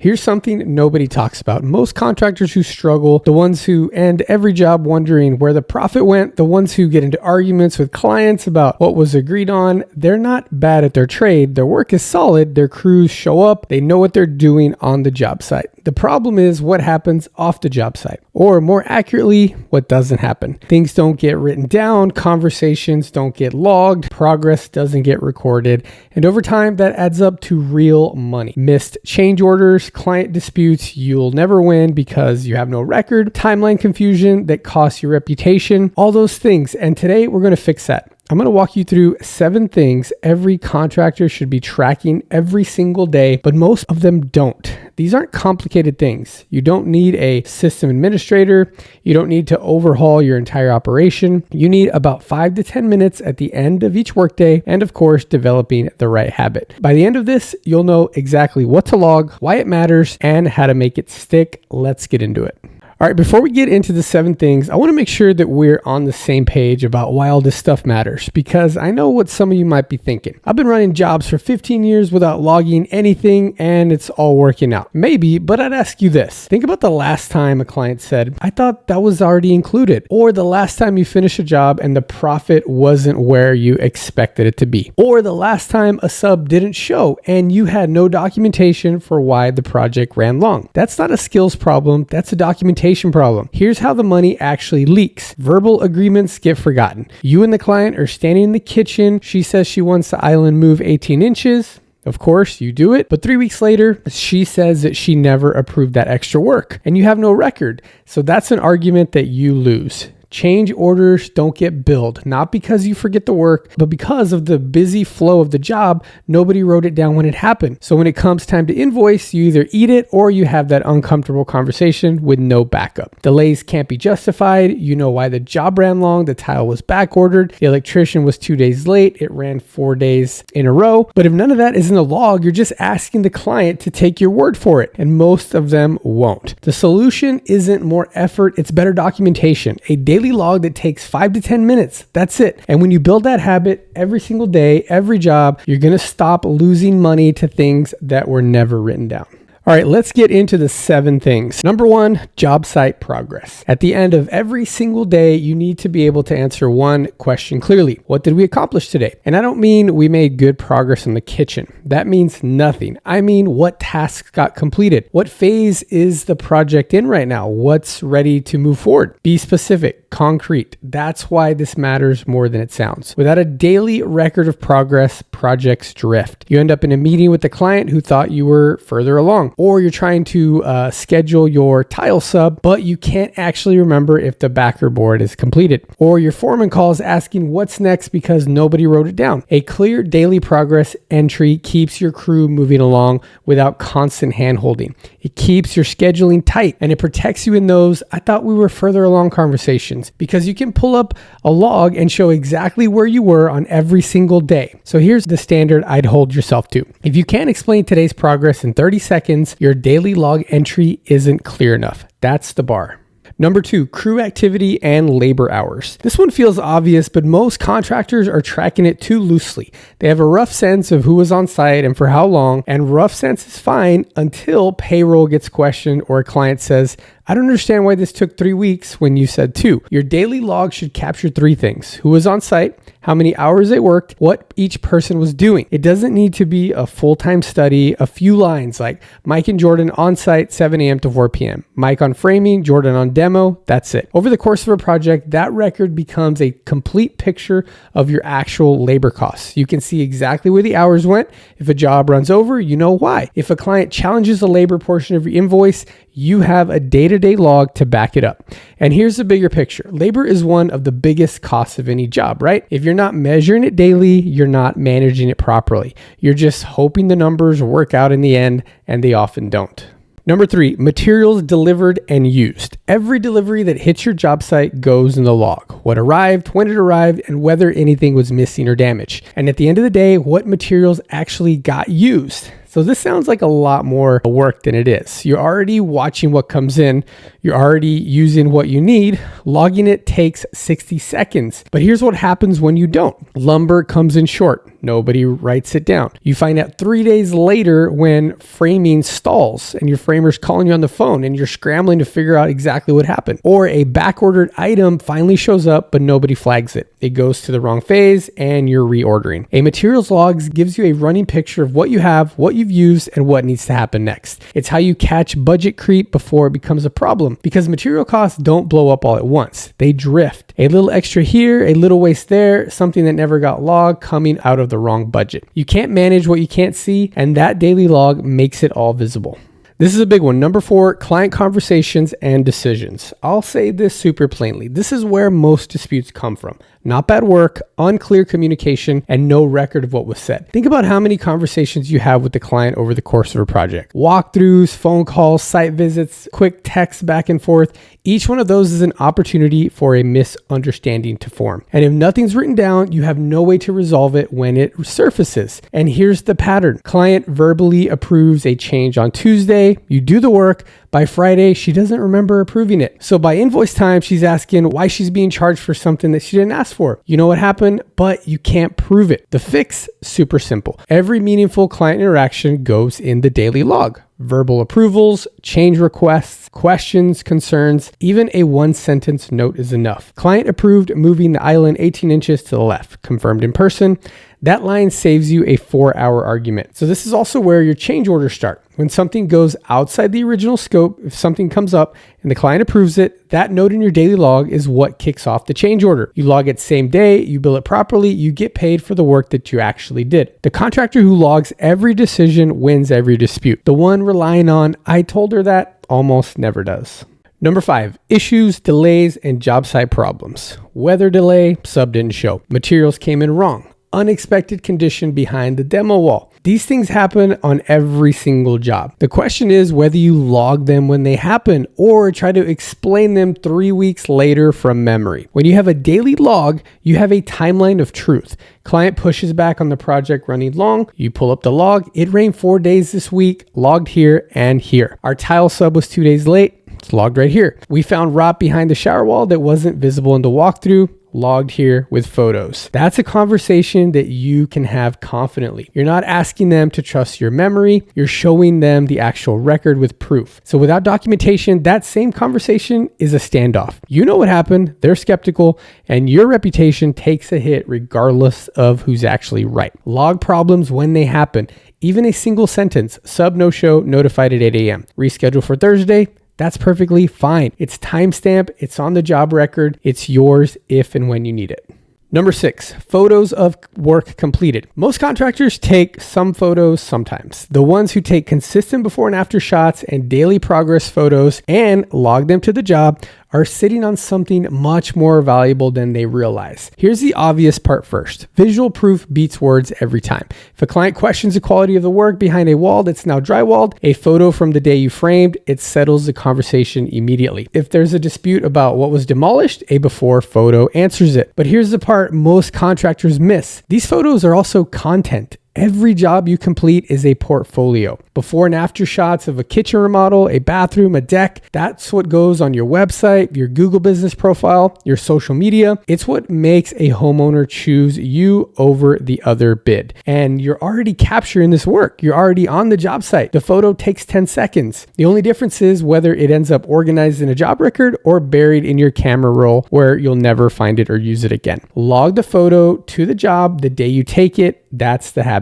Here's something nobody talks about. Most contractors who struggle, the ones who end every job wondering where the profit went, the ones who get into arguments with clients about what was agreed on, they're not bad at their trade. Their work is solid. Their crews show up. They know what they're doing on the job site. The problem is what happens off the job site, or more accurately, what doesn't happen. Things don't get written down, conversations don't get logged, progress doesn't get recorded, and over time that adds up to real money. Missed change orders, client disputes you'll never win because you have no record, timeline confusion that costs your reputation, all those things. And today we're going to fix that. I'm going to walk you through 7 things every contractor should be tracking every single day, but most of them don't. These aren't complicated things. You don't need a system administrator. You don't need to overhaul your entire operation. You need about 5 to 10 minutes at the end of each workday, and of course, developing the right habit. By the end of this, you'll know exactly what to log, why it matters, and how to make it stick. Let's get into it. All right, before we get into the 7 things, I want to make sure that we're on the same page about why all this stuff matters, because I know what some of you might be thinking. I've been running jobs for 15 years without logging anything, and it's all working out. Maybe, but I'd ask you this. Think about the last time a client said, I thought that was already included, or the last time you finished a job and the profit wasn't where you expected it to be, or the last time a sub didn't show and you had no documentation for why the project ran long. That's not a skills problem, that's a documentation problem. Here's how the money actually leaks. Verbal agreements get forgotten. You and the client are standing in the kitchen. She says she wants the island moved 18 inches. Of course, you do it, but 3 weeks later, she says that she never approved that extra work, and you have no record. So that's an argument that you lose. Change orders don't get billed, not because you forget the work, but because of the busy flow of the job. Nobody wrote it down when it happened. So when it comes time to invoice, you either eat it or you have that uncomfortable conversation with no backup. Delays can't be justified. You know why the job ran long. The tile was back ordered. The electrician was 2 days late. It ran 4 days in a row. But if none of that is in the log, you're just asking the client to take your word for it. And most of them won't. The solution isn't more effort. It's better documentation. A daily log that takes 5 to 10 minutes. That's it. And when you build that habit every single day, every job, you're going to stop losing money to things that were never written down. All right, let's get into the 7 things. Number 1, job site progress. At the end of every single day, you need to be able to answer one question clearly. What did we accomplish today? And I don't mean we made good progress in the kitchen. That means nothing. I mean, what tasks got completed? What phase is the project in right now? What's ready to move forward? Be specific, concrete. That's why this matters more than it sounds. Without a daily record of progress, projects drift. You end up in a meeting with the client who thought you were further along. Or you're trying to schedule your tile sub, but you can't actually remember if the backer board is completed. Or your foreman calls asking what's next because nobody wrote it down. A clear daily progress entry keeps your crew moving along without constant hand-holding. It keeps your scheduling tight, and it protects you in those I thought we were further along conversations, because you can pull up a log and show exactly where you were on every single day. So here's the standard I'd hold yourself to. If you can't explain today's progress in 30 seconds, your daily log entry isn't clear enough. That's the bar. Number 2, crew activity and labor hours. This one feels obvious, but most contractors are tracking it too loosely. They have a rough sense of who was on site and for how long, and rough sense is fine until payroll gets questioned or a client says, I don't understand why this took 3 weeks when you said 2. Your daily log should capture 3 things: who was on site, how many hours they worked, what each person was doing. It doesn't need to be a full-time study. A few lines like Mike and Jordan on site 7 a.m. to 4 p.m. Mike on framing, Jordan on demo. That's it. Over the course of a project, that record becomes a complete picture of your actual labor costs. You can see exactly where the hours went. If a job runs over, you know why. If a client challenges the labor portion of your invoice, you have a day-to-day log to back it up. And here's the bigger picture. Labor is one of the biggest costs of any job, right? If you're not measuring it daily, you're not managing it properly. You're just hoping the numbers work out in the end, and they often don't. Number 3, materials delivered and used. Every delivery that hits your job site goes in the log. What arrived, when it arrived, and whether anything was missing or damaged. And at the end of the day, what materials actually got used. So this sounds like a lot more work than it is. You're already watching what comes in. You're already using what you need. Logging it takes 60 seconds. But here's what happens when you don't. Lumber comes in short. Nobody writes it down. You find out 3 days later when framing stalls and your framer's calling you on the phone and you're scrambling to figure out exactly what happened. Or a backordered item finally shows up, but nobody flags it. It goes to the wrong phase and you're reordering. A materials logs gives you a running picture of what you have, what you've used, and what needs to happen next. It's how you catch budget creep before it becomes a problem, because material costs don't blow up all at once. They drift. A little extra here, a little waste there, something that never got logged coming out of the wrong budget. You can't manage what you can't see, and that daily log makes it all visible. This is a big one. Number 4, client conversations and decisions. I'll say this super plainly. This is where most disputes come from. Not bad work, unclear communication, and no record of what was said. Think about how many conversations you have with the client over the course of a project. Walkthroughs, phone calls, site visits, quick texts back and forth. Each one of those is an opportunity for a misunderstanding to form. And if nothing's written down, you have no way to resolve it when it surfaces. And here's the pattern. Client verbally approves a change on Tuesday. You do the work. By Friday, she doesn't remember approving it. So by invoice time, she's asking why she's being charged for something that she didn't ask for. You know what happened, but you can't prove it. The fix, super simple. Every meaningful client interaction goes in the daily log. Verbal approvals, change requests, questions, concerns, even a 1-sentence note is enough. Client approved moving the island 18 inches to the left, confirmed in person. That line saves you a 4-hour argument. So this is also where your change orders start. When something goes outside the original scope, if something comes up and the client approves it, that note in your daily log is what kicks off the change order. You log it same day, you bill it properly, you get paid for the work that you actually did. The contractor who logs every decision wins every dispute. The one relying on, I told her that, almost never does. Number 5, issues, delays, and job site problems. Weather delay, sub didn't show. Materials came in wrong. Unexpected condition behind the demo wall. These things happen on every single job. The question is whether you log them when they happen or try to explain them 3 weeks later from memory. When you have a daily log, you have a timeline of truth. Client pushes back on the project running long. You pull up the log. It rained 4 days this week, logged here and here. Our tile sub was 2 days late. It's logged right here. We found rot behind the shower wall that wasn't visible in the walkthrough. Logged here with photos. That's a conversation that you can have confidently. You're not asking them to trust your memory. You're showing them the actual record with proof. So without documentation, that same conversation is a standoff. You know what happened. They're skeptical and your reputation takes a hit regardless of who's actually right. Log problems when they happen. Even a single sentence, sub no show, notified at 8 a.m. Reschedule for Thursday. That's perfectly fine. It's timestamp, it's on the job record, it's yours if and when you need it. Number 6, photos of work completed. Most contractors take some photos sometimes. The ones who take consistent before and after shots and daily progress photos and log them to the job are sitting on something much more valuable than they realize. Here's the obvious part first. Visual proof beats words every time. If a client questions the quality of the work behind a wall that's now drywalled, a photo from the day you framed, it settles the conversation immediately. If there's a dispute about what was demolished, a before photo answers it. But here's the part most contractors miss. These photos are also content. Every job you complete is a portfolio. Before and after shots of a kitchen remodel, a bathroom, a deck, that's what goes on your website, your Google business profile, your social media. It's what makes a homeowner choose you over the other bid. And you're already capturing this work. You're already on the job site. The photo takes 10 seconds. The only difference is whether it ends up organized in a job record or buried in your camera roll where you'll never find it or use it again. Log the photo to the job the day you take it. That's the habit.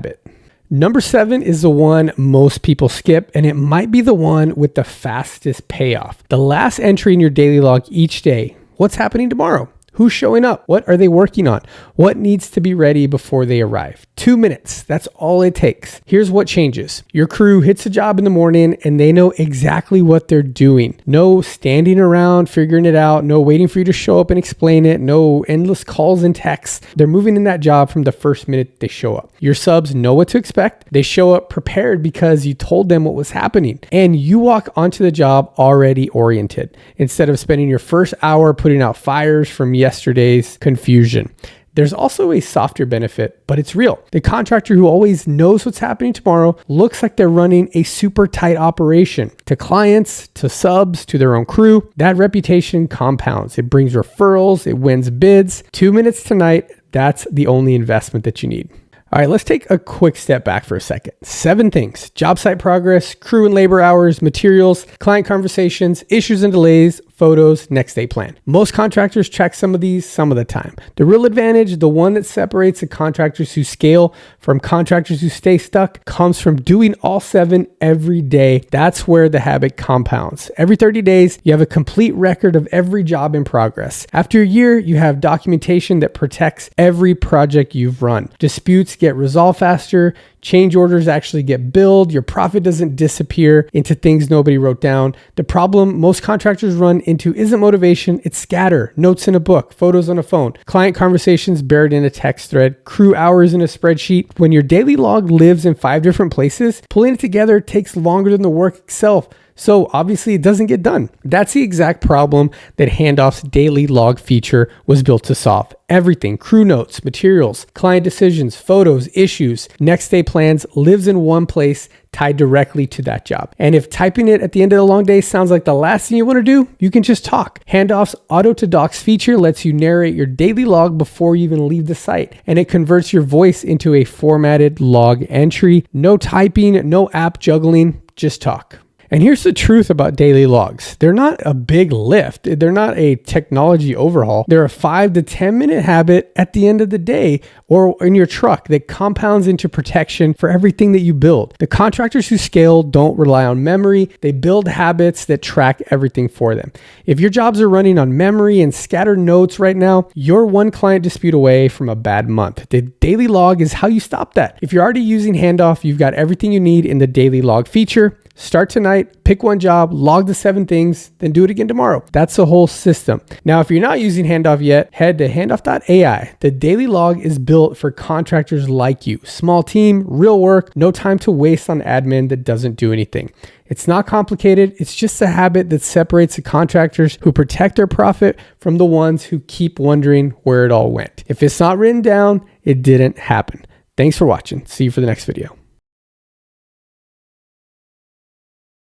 Number 7 is the one most people skip, and it might be the one with the fastest payoff. The last entry in your daily log each day. What's happening tomorrow? Who's showing up? What are they working on? What needs to be ready before they arrive? 2 minutes. That's all it takes. Here's what changes. Your crew hits a job in the morning and they know exactly what they're doing. No standing around figuring it out. No waiting for you to show up and explain it. No endless calls and texts. They're moving in that job from the first minute they show up. Your subs know what to expect. They show up prepared because you told them what was happening. And you walk onto the job already oriented instead of spending your first hour putting out fires from yesterday's confusion. There's also a softer benefit, but it's real. The contractor who always knows what's happening tomorrow looks like they're running a super tight operation. To clients, to subs, to their own crew, that reputation compounds. It brings referrals, it wins bids. 2 minutes tonight, that's the only investment that you need. All right, let's take a quick step back for a second. 7 things: job site progress, crew and labor hours, materials, client conversations, issues and delays, photos, next day plan. Most contractors track some of these some of the time. The real advantage, the one that separates the contractors who scale from contractors who stay stuck, comes from doing all 7 every day. That's where the habit compounds. Every 30 days, you have a complete record of every job in progress. After a year, you have documentation that protects every project you've run. Disputes get resolved faster, change orders actually get billed, your profit doesn't disappear into things nobody wrote down. The problem most contractors run into isn't motivation, it's scatter, notes in a book, photos on a phone, client conversations buried in a text thread, crew hours in a spreadsheet. When your daily log lives in 5 different places, pulling it together takes longer than the work itself. So obviously it doesn't get done. That's the exact problem that Handoff's daily log feature was built to solve. Everything, crew notes, materials, client decisions, photos, issues, next day plans, lives in one place tied directly to that job. And if typing it at the end of the long day sounds like the last thing you want to do, you can just talk. Handoff's auto to docs feature lets you narrate your daily log before you even leave the site. And it converts your voice into a formatted log entry. No typing, no app juggling, just talk. And here's the truth about daily logs. They're not a big lift. They're not a technology overhaul. They're a 5 to 10 minute habit at the end of the day or in your truck that compounds into protection for everything that you build. The contractors who scale don't rely on memory. They build habits that track everything for them. If your jobs are running on memory and scattered notes right now, you're one client dispute away from a bad month. The daily log is how you stop that. If you're already using Handoff, you've got everything you need in the daily log feature. Start tonight, pick one job, log the 7 things, then do it again tomorrow. That's the whole system. Now, if you're not using Handoff yet, head to handoff.ai. The daily log is built for contractors like you. Small team, real work, no time to waste on admin that doesn't do anything. It's not complicated. It's just a habit that separates the contractors who protect their profit from the ones who keep wondering where it all went. If it's not written down, it didn't happen. Thanks for watching. See you for the next video.